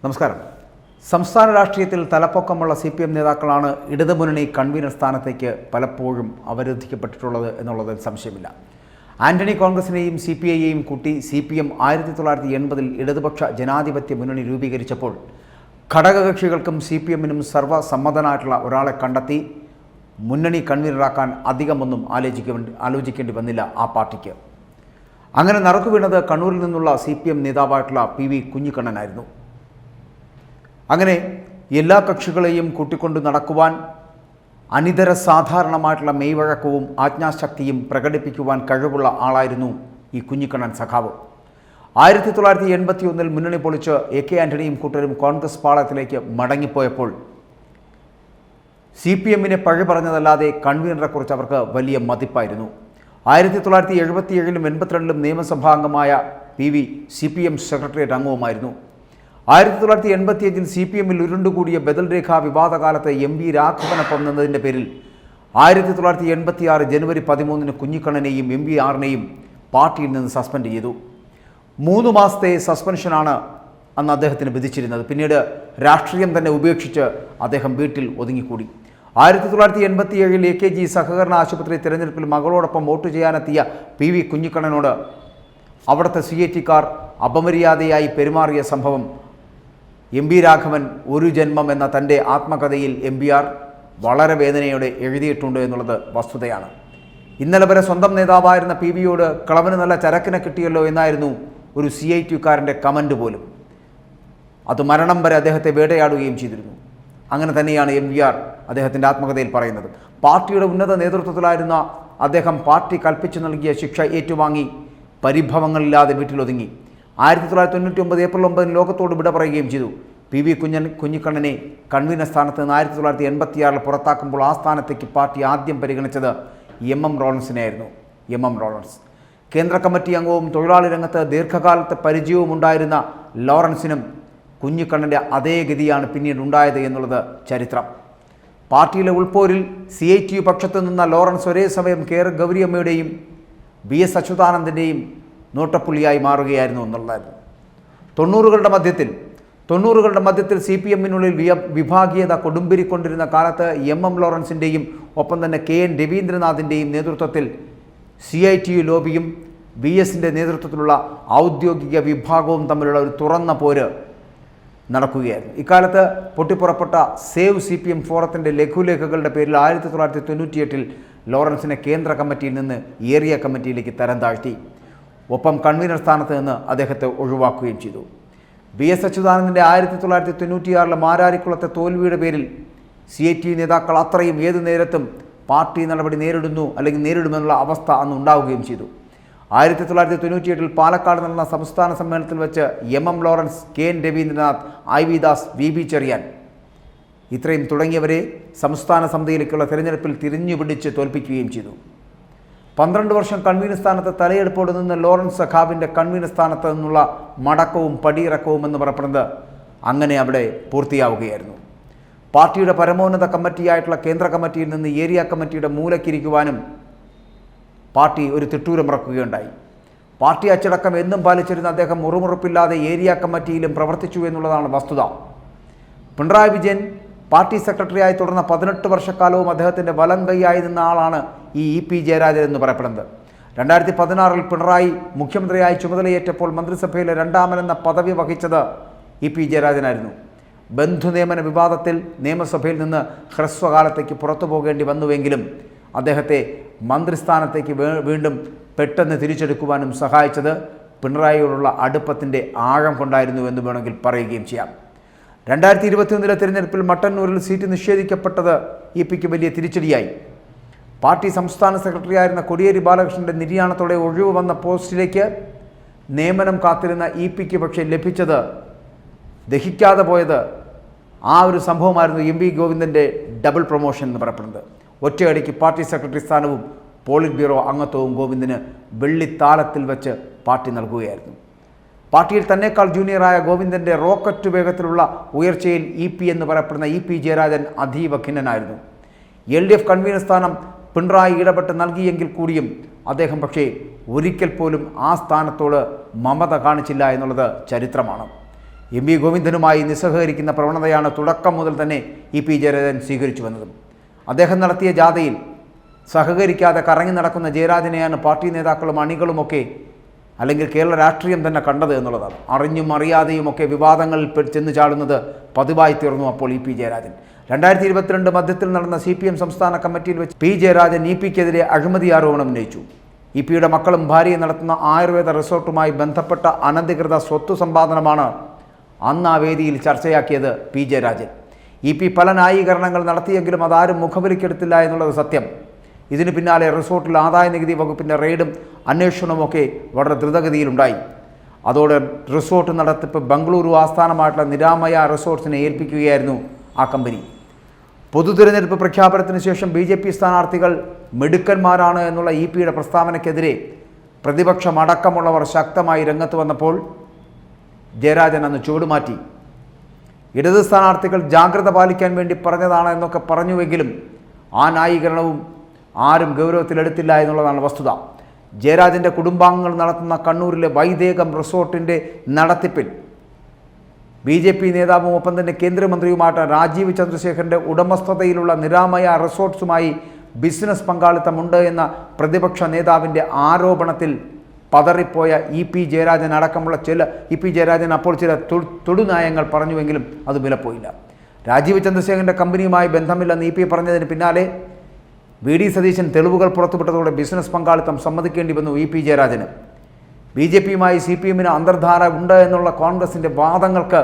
നമസ്കാരം. സംസ്ഥാന രാഷ്ട്രീയത്തിൽ തലപ്പൊക്കമുള്ള CPM നേതാക്കളാണ് ഇടതുമുന്നണി കൺവീനർ സ്ഥാനത്തേക്ക് പലപ്പോഴും അവരോധിക്കപ്പെട്ടിട്ടുള്ളത് എന്നുള്ളതിൽ സംശയമില്ല. ആന്റണി കോൺഗ്രസിനെയും CPIയെയും കൂട്ടി CPM 1980-ൽ ഇടതുപക്ഷ ജനാധിപത്യ മുന്നണി രൂപീകരിച്ചപ്പോൾ ഘടകകക്ഷികൾക്കും CPMനും സർവ്വസമ്മതനായിട്ടുള്ള ഒരാളെ കണ്ടെത്തി മുന്നണി കൺവീനറാക്കാൻ അധികമൊന്നും ആലോചിക്കേണ്ടി വന്നില്ല ആ പാർട്ടിക്ക്. അങ്ങനെ നറുക്കു വീണത് കണ്ണൂരിൽ നിന്നുള്ള CPM നേതാവായിട്ടുള്ള PV കുഞ്ഞിക്കണ്ണനായിരുന്നു. അങ്ങനെ എല്ലാ കക്ഷികളെയും കൂട്ടിക്കൊണ്ട് നടക്കുവാൻ അനിതര സാധാരണമായിട്ടുള്ള മെയ്വഴക്കവും ആജ്ഞാശക്തിയും പ്രകടിപ്പിക്കുവാൻ കഴിവുള്ള ആളായിരുന്നു ഈ കുഞ്ഞിക്കണ്ണൻ സഖാവ്. 1981-ൽ മുന്നണി പൊളിച്ച് AK ആന്റണിയും കൂട്ടരും കോൺഗ്രസ് പാളയത്തിലേക്ക് മടങ്ങിപ്പോയപ്പോൾ CPMനെ പഴി പറഞ്ഞതല്ലാതെ കൺവീനറെക്കുറിച്ച് അവർക്ക് വലിയ മതിപ്പായിരുന്നു. 1977-ലും 82-ലും നിയമസഭാംഗമായ PV CPM സെക്രട്ടേറിയറ്റ് അംഗവുമായിരുന്നു. 1985-ൽ CPMൽ ഉരുണ്ടുകൂടിയ ബദൽ രേഖാ വിവാദകാലത്ത് MV രാഘവനൊപ്പം നിന്നതിൻ്റെ പേരിൽ 1986 ജനുവരി 13-ന് കുഞ്ഞിക്കണ്ണനെയും MV-നെയും പാർട്ടിയിൽ നിന്ന് സസ്പെൻഡ് ചെയ്തു. 3 മാസത്തെ സസ്പെൻഷനാണ് അന്ന് അദ്ദേഹത്തിന് വിധിച്ചിരുന്നത്. പിന്നീട് രാഷ്ട്രീയം തന്നെ ഉപേക്ഷിച്ച് അദ്ദേഹം വീട്ടിൽ ഒതുങ്ങിക്കൂടി. 1987-ൽ AKG സഹകരണ ആശുപത്രി തിരഞ്ഞെടുപ്പിൽ മകളോടൊപ്പം വോട്ട് ചെയ്യാനെത്തിയ PV കുഞ്ഞിക്കണ്ണനോട് അവിടുത്തെ CAT-കാർ അപമര്യാദയായി പെരുമാറിയ സംഭവം MV രാഘവൻ ഒരു ജന്മം എന്ന തൻ്റെ ആത്മകഥയിൽ MVR വളരെ വേദനയോടെ എഴുതിയിട്ടുണ്ട് എന്നുള്ളത് വസ്തുതയാണ്. ഇന്നലെ വരെ സ്വന്തം നേതാവായിരുന്ന PVയോട് കളവന് നല്ല ചരക്കിനെ കിട്ടിയല്ലോ എന്നായിരുന്നു ഒരു CIT-കാരൻ്റെ കമൻ്റ് പോലും. അത് മരണം വരെ അദ്ദേഹത്തെ വേട്ടയാടുകയും ചെയ്തിരുന്നു. അങ്ങനെ തന്നെയാണ് MVR അദ്ദേഹത്തിൻ്റെ ആത്മകഥയിൽ പറയുന്നത്. പാർട്ടിയുടെ ഉന്നത നേതൃത്വത്തിലായിരുന്ന അദ്ദേഹം പാർട്ടി കൽപ്പിച്ചു നൽകിയ ശിക്ഷ ഏറ്റുവാങ്ങി പരിഭവങ്ങളില്ലാതെ വീട്ടിലൊതുങ്ങി. 1999 ഏപ്രിൽ 9 ലോകത്തോട് വിട പറയുകയും ചെയ്തു. PV കുഞ്ഞിക്കണ്ണനെ കൺവീനർ സ്ഥാനത്ത് നിന്ന് 1986-ൽ പുറത്താക്കുമ്പോൾ ആ സ്ഥാനത്തേക്ക് പാർട്ടി ആദ്യം പരിഗണിച്ചത് MM റോളൻസിനെയായിരുന്നു. MM റോളൻസ് കേന്ദ്ര കമ്മിറ്റി അംഗവും തൊഴിലാളി രംഗത്ത് ദീർഘകാലത്തെ പരിചയവും ഉണ്ടായിരുന്ന ലോറൻസിനും കുഞ്ഞിക്കണ്ണൻ്റെ അതേ ഗതിയാണ് പിന്നീട് ഉണ്ടായത് എന്നുള്ളത് ചരിത്രം. പാർട്ടിയിലെ ഉൾപ്പോരിൽ CITU പക്ഷത്തു നിന്ന ലോറൻസ് ഒരേ സമയം KR ഗൗരിയമ്മയുടെയും BS അച്യുതാനന്ദൻ്റെയും നോട്ടപ്പുള്ളിയായി മാറുകയായിരുന്നു എന്നുള്ളതായിരുന്നു. 90കളുടെ മധ്യത്തിൽ CPMനുള്ളിൽ വിഭാഗീയത കൊടുമ്പിരിക്കൊണ്ടിരുന്ന കാലത്ത് MM ലോറൻസിൻ്റെയും ഒപ്പം തന്നെ KN രവീന്ദ്രനാഥിൻ്റെയും നേതൃത്വത്തിൽ CITU ലോബിയും BSൻ്റെ നേതൃത്വത്തിലുള്ള ഔദ്യോഗിക വിഭാഗവും തമ്മിലുള്ള ഒരു തുറന്ന പോര് നടക്കുകയായിരുന്നു. ഇക്കാലത്ത് പൊട്ടിപ്പുറപ്പെട്ട സേവ് CPM ഫോറത്തിൻ്റെ ലഘുലേഖകളുടെ പേരിൽ 1998-ൽ ലോറൻസിനെ കേന്ദ്ര കമ്മിറ്റിയിൽ നിന്ന് ഏരിയ കമ്മിറ്റിയിലേക്ക് തരം താഴ്ത്തി. ഒപ്പം കൺവീനർ സ്ഥാനത്ത് നിന്ന് അദ്ദേഹത്തെ ഒഴിവാക്കുകയും ചെയ്തു. BS അച്യുതാനന്ദൻ്റെ 1996-ലെ മാരാരിക്കുളത്തെ തോൽവിയുടെ പേരിൽ CIT നേതാക്കൾ അത്രയും ഏതു നേരത്തും പാർട്ടി നടപടി നേരിടുന്നു അല്ലെങ്കിൽ നേരിടുമെന്നുള്ള അവസ്ഥ അന്ന് ഉണ്ടാവുകയും ചെയ്തു. 1998-ൽ പാലക്കാട് നടന്ന സംസ്ഥാന സമ്മേളനത്തിൽ വെച്ച് MM Lawrence, KN Raveendranath, IV Das, VB Cheriyan ഇത്രയും തുടങ്ങിയവരെ സംസ്ഥാന സമിതിയിലേക്കുള്ള തിരഞ്ഞെടുപ്പിൽ തിരിഞ്ഞുപിടിച്ച് തോൽപ്പിക്കുകയും ചെയ്തു. 12 വർഷം കൺവീനർ സ്ഥാനത്ത് തലയെടുപ്പോടെ നിന്ന് ലോറൻസ് സഖാവിൻ്റെ കൺവീനർ സ്ഥാനത്ത് നിന്നുള്ള മടക്കവും പടിയിറക്കവും എന്ന് പറയപ്പെടുന്നത് അങ്ങനെ അവിടെ പൂർത്തിയാവുകയായിരുന്നു. പാർട്ടിയുടെ പരമോന്നത കമ്മിറ്റിയായിട്ടുള്ള കേന്ദ്ര കമ്മിറ്റിയിൽ നിന്ന് ഏരിയ കമ്മിറ്റിയുടെ മൂലക്കിരിക്കുവാനും പാർട്ടി ഒരു തിട്ടൂരമിറക്കുകയുണ്ടായി. പാർട്ടി അച്ചടക്കം എന്നും പാലിച്ചിരുന്ന അദ്ദേഹം മുറുമുറുപ്പില്ലാതെ ഏരിയ കമ്മിറ്റിയിലും പ്രവർത്തിച്ചു എന്നുള്ളതാണ് വസ്തുത. പിണറായി വിജയൻ പാർട്ടി സെക്രട്ടറിയായി തുടർന്ന 18 വർഷക്കാലവും അദ്ദേഹത്തിൻ്റെ വലം കൈയായി നിന്ന ആളാണ് ഈ EP ജയരാജൻ എന്ന് പറയപ്പെടുന്നത്. 2016-ൽ പിണറായി മുഖ്യമന്ത്രിയായി ചുമതലയേറ്റപ്പോൾ മന്ത്രിസഭയിലെ രണ്ടാമനെന്ന പദവി വഹിച്ചത് EP ജയരാജനായിരുന്നു. ബന്ധുനിയമന വിവാദത്തിൽ നിയമസഭയിൽ നിന്ന് ഹ്രസ്വകാലത്തേക്ക് പുറത്തു പോകേണ്ടി വന്നുവെങ്കിലും അദ്ദേഹത്തെ മന്ത്രിസ്ഥാനത്തേക്ക് വീണ്ടും പെട്ടെന്ന് തിരിച്ചെടുക്കുവാനും സഹായിച്ചത് പിണറായിയോടുള്ള അടുപ്പത്തിൻ്റെ ആഴം കൊണ്ടായിരുന്നു എന്ന് വേണമെങ്കിൽ പറയുകയും ചെയ്യാം. 2021-ലെ തിരഞ്ഞെടുപ്പിൽ മട്ടന്നൂരിൽ സീറ്റ് നിഷേധിക്കപ്പെട്ടത് EPക്ക് വലിയ തിരിച്ചടിയായി. പാർട്ടി സംസ്ഥാന സെക്രട്ടറിയായിരുന്ന കോടിയേരി ബാലകൃഷ്ണൻ്റെ നിര്യാണത്തോടെ ഒഴിവ് വന്ന പോസ്റ്റിലേക്ക് നിയമനം കാത്തിരുന്ന EPക്ക് പക്ഷേ ലഭിച്ചത് ദഹിക്കാതെ പോയത് ആ ഒരു സംഭവമായിരുന്നു. MV ഗോവിന്ദൻ്റെ ഡബിൾ പ്രൊമോഷൻ എന്ന് പറയപ്പെടുന്നത്. ഒറ്റയടിക്ക് പാർട്ടി സെക്രട്ടറി സ്ഥാനവും പോളിറ്റ് ബ്യൂറോ അംഗത്വവും ഗോവിന്ദന് വെള്ളിത്താലത്തിൽ വെച്ച് പാർട്ടി നൽകുകയായിരുന്നു. പാർട്ടിയിൽ തന്നെക്കാൾ ജൂനിയറായ ഗോവിന്ദൻ്റെ റോക്കറ്റ് വേഗത്തിലുള്ള ഉയർച്ചയിൽ EP എന്ന് പറയപ്പെടുന്ന EP ജയരാജൻ അതീവ ഖിന്നനായിരുന്നു. LDF കൺവീനർ സ്ഥാനം പിണറായി ഇടപെട്ട് നൽകിയെങ്കിൽ കൂടിയും അദ്ദേഹം പക്ഷേ ഒരിക്കൽ പോലും ആ സ്ഥാനത്തോട് മമത കാണിച്ചില്ല എന്നുള്ളത് ചരിത്രമാണ്. എം വി ഗോവിന്ദനുമായി നിസ്സഹകരിക്കുന്ന പ്രവണതയാണ് തുടക്കം മുതൽ തന്നെ ഇ പി ജയരാജൻ സ്വീകരിച്ചു വന്നതും. അദ്ദേഹം നടത്തിയ ജാഥയിൽ സഹകരിക്കാതെ കറങ്ങി നടക്കുന്ന ജയരാജനെയാണ് പാർട്ടി നേതാക്കളും അണികളുമൊക്കെ അല്ലെങ്കിൽ കേരള രാഷ്ട്രീയം തന്നെ കണ്ടത് എന്നുള്ളതാണ്. അറിഞ്ഞും അറിയാതെയുമൊക്കെ വിവാദങ്ങളിൽ ചെന്ന് ചാടുന്നത് പതിവായി തീർന്നു അപ്പോൾ ഇ പി ജയരാജൻ. 2022 മധ്യത്തിൽ നടന്ന CPM സംസ്ഥാന കമ്മിറ്റിയിൽ വെച്ച് പി ജയരാജൻ ഇ പിക്കെതിരെ അഴിമതി ആരോപണം ഉന്നയിച്ചു. ഇ പിയുടെ മക്കളും ഭാര്യയും നടത്തുന്ന ആയുർവേദ റിസോർട്ടുമായി ബന്ധപ്പെട്ട അനധികൃത സ്വത്ത് സമ്പാദനമാണ് അന്ന് ആ വേദിയിൽ ചർച്ചയാക്കിയത് പി ജയരാജൻ. ഇ പി പല ന്യായീകരണങ്ങൾ നടത്തിയെങ്കിലും അതാരും മുഖവിലക്കെടുത്തില്ല എന്നുള്ളത് സത്യം. ഇതിന് പിന്നാലെ റിസോർട്ടിൽ ആദായ നികുതി വകുപ്പിൻ്റെ റെയ്ഡും അന്വേഷണവുമൊക്കെ വളരെ ദ്രുതഗതിയിലുണ്ടായി. അതോടെ റിസോർട്ട് നടത്തിപ്പ് ബംഗളൂരു ആസ്ഥാനമായിട്ടുള്ള നിരാമയ റിസോർട്സിനെ ഏൽപ്പിക്കുകയായിരുന്നു ആ കമ്പനി. പൊതു തിരഞ്ഞെടുപ്പ് പ്രഖ്യാപനത്തിന് ശേഷം BJP സ്ഥാനാർത്ഥികൾ മിടുക്കന്മാരാണ് എന്നുള്ള ഇ പിയുടെ പ്രസ്താവനയ്ക്കെതിരെ പ്രതിപക്ഷമടക്കമുള്ളവർ ശക്തമായി രംഗത്ത് വന്നപ്പോൾ ജയരാജൻ അന്ന് ചുവടുമാറ്റി. ഇടത് സ്ഥാനാർത്ഥികൾ ജാഗ്രത പാലിക്കാൻ വേണ്ടി പറഞ്ഞതാണ് എന്നൊക്കെ പറഞ്ഞുവെങ്കിലും ആ ന്യായീകരണവും ആരും ഗൗരവത്തിലെടുത്തില്ല എന്നുള്ളതാണ് വസ്തുത. ജയരാജൻ്റെ കുടുംബാംഗങ്ങൾ നടത്തുന്ന കണ്ണൂരിലെ വൈദേകം റിസോർട്ടിൻ്റെ നടത്തിപ്പിൽ BJP നേതാവും ഒപ്പം തന്നെ കേന്ദ്രമന്ത്രിയുമായിട്ട് രാജീവ് ചന്ദ്രശേഖരൻ്റെ ഉടമസ്ഥതയിലുള്ള നിരാമയ റിസോർട്ട്സുമായി ബിസിനസ് പങ്കാളിത്തമുണ്ട് എന്ന പ്രതിപക്ഷ നേതാവിൻ്റെ ആരോപണത്തിൽ പതറിപ്പോയ ഇ പി ജയരാജൻ അടക്കമുള്ള ഇ പി ജയരാജൻ അപ്പോൾ ചില തൊടുന്യായങ്ങൾ പറഞ്ഞുവെങ്കിലും അത് വിലപ്പോയില്ല. രാജീവ് ചന്ദ്രശേഖരൻ്റെ കമ്പനിയുമായി ബന്ധമില്ലെന്ന് ഇ പി പറഞ്ഞതിന് പിന്നാലെ VD സതീശൻ തെളിവുകൾ പുറത്തുവിട്ടതോടെ ബിസിനസ് പങ്കാളിത്തം സമ്മതിക്കേണ്ടി വന്നു ഇ പി ജയരാജന്. BJPയുമായി CPMന് അന്തർധാര ഉണ്ട് എന്നുള്ള കോൺഗ്രസിൻ്റെ വാദങ്ങൾക്ക്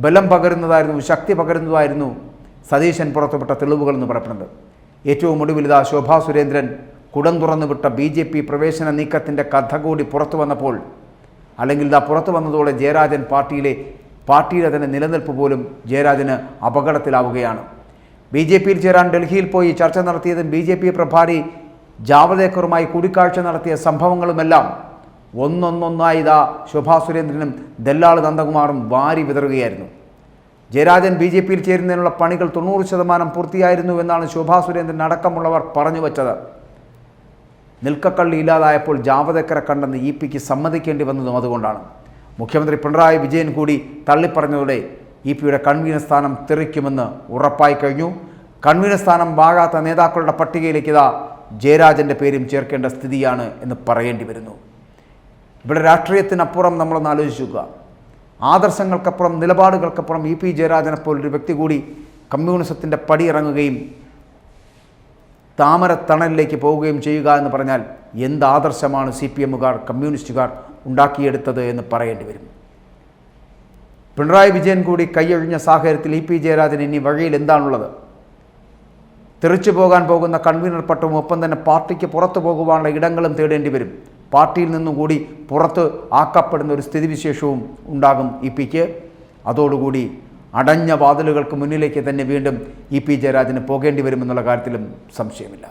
ബലം പകരുന്നതായിരുന്നു, ശക്തി പകരുന്നതായിരുന്നു സതീശൻ പുറത്തുവിട്ട തെളിവുകൾ എന്ന് പറയപ്പെടുന്നത്. ഏറ്റവും ഒടുവിൽ ഇതാ ശോഭാ സുരേന്ദ്രൻ കുടം തുറന്നുവിട്ട BJP പ്രവേശന നീക്കത്തിൻ്റെ കഥ കൂടി പുറത്തു വന്നപ്പോൾ, അല്ലെങ്കിൽ ഇതാ പുറത്തു വന്നതോടെ ജയരാജൻ പാർട്ടിയുടെ തന്നെ നിലനിൽപ്പ് പോലും ജയരാജന് അപകടത്തിലാവുകയാണ്. BJPയിൽ ചേരാൻ ഡൽഹിയിൽ പോയി ചർച്ച നടത്തിയതും BJP പ്രഭാരി ജാവദേക്കറുമായി കൂടിക്കാഴ്ച നടത്തിയ സംഭവങ്ങളുമെല്ലാം ഒന്നൊന്നൊന്നായി ഇതാ ശോഭാ സുരേന്ദ്രനും ദല്ലാൾ നന്ദകുമാറും വാരി വിതറുകയായിരുന്നു. ജയരാജൻ BJPയിൽ ചേരുന്നതിനുള്ള പണികൾ 90% പൂർത്തിയായിരുന്നു എന്നാണ് ശോഭാ സുരേന്ദ്രൻ അടക്കമുള്ളവർ പറഞ്ഞു വച്ചത്. നിൽക്കക്കള്ളി ഇല്ലാതായപ്പോൾ ജാവദേക്കറെ കണ്ടെന്ന് ഇ പിക്ക് സമ്മതിക്കേണ്ടി വന്നതും അതുകൊണ്ടാണ്. മുഖ്യമന്ത്രി പിണറായി വിജയൻ കൂടി തള്ളിപ്പറഞ്ഞതോടെ ഇ പിയുടെ കൺവീനർ സ്ഥാനം തെറിക്കുമെന്ന് ഉറപ്പായി കഴിഞ്ഞു. കൺവീനർ സ്ഥാനം വാങ്ങാത്ത നേതാക്കളുടെ പട്ടികയിലേക്ക് ഇതാ ജയരാജൻ്റെ പേരും ചേർക്കേണ്ട സ്ഥിതിയാണ് എന്ന് പറയേണ്ടി വരുന്നു. ഇവിടെ രാഷ്ട്രീയത്തിനപ്പുറം നമ്മളൊന്ന് ആലോചിക്കുക. ആദർശങ്ങൾക്കപ്പുറം, നിലപാടുകൾക്കപ്പുറം ഇ പി ജയരാജനെപ്പോലൊരു വ്യക്തി കൂടി കമ്മ്യൂണിസത്തിൻ്റെ പടിയിറങ്ങുകയും താമരത്തണലിലേക്ക് പോവുകയും ചെയ്യുക എന്ന് പറഞ്ഞാൽ എന്ത് ആദർശമാണ് CPMകാർ, കമ്മ്യൂണിസ്റ്റുകാർ ഉണ്ടാക്കിയെടുത്തത് എന്ന് പറയേണ്ടി വരും. പിണറായി വിജയൻ കൂടി കൈയൊഴിഞ്ഞ സാഹചര്യത്തിൽ ഇ പി ജയരാജൻ ഇനി വഴിയിൽ എന്താണുള്ളത്? തെറിച്ചു പോകാൻ പോകുന്ന കൺവീനർ പട്ടവും ഒപ്പം തന്നെ പാർട്ടിക്ക് പുറത്തു പോകുവാനുള്ള ഇടങ്ങളും തേടേണ്ടി വരും. പാർട്ടിയിൽ നിന്നും കൂടി പുറത്ത് ആക്കപ്പെടുന്ന ഒരു സ്ഥിതിവിശേഷവും ഉണ്ടാകും ഇ പിക്ക്. അതോടുകൂടി അടഞ്ഞ വാതിലുകൾക്ക് മുന്നിലേക്ക് തന്നെ വീണ്ടും ഇ പി ജയരാജന് പോകേണ്ടി വരുമെന്നുള്ള കാര്യത്തിലും സംശയമില്ല.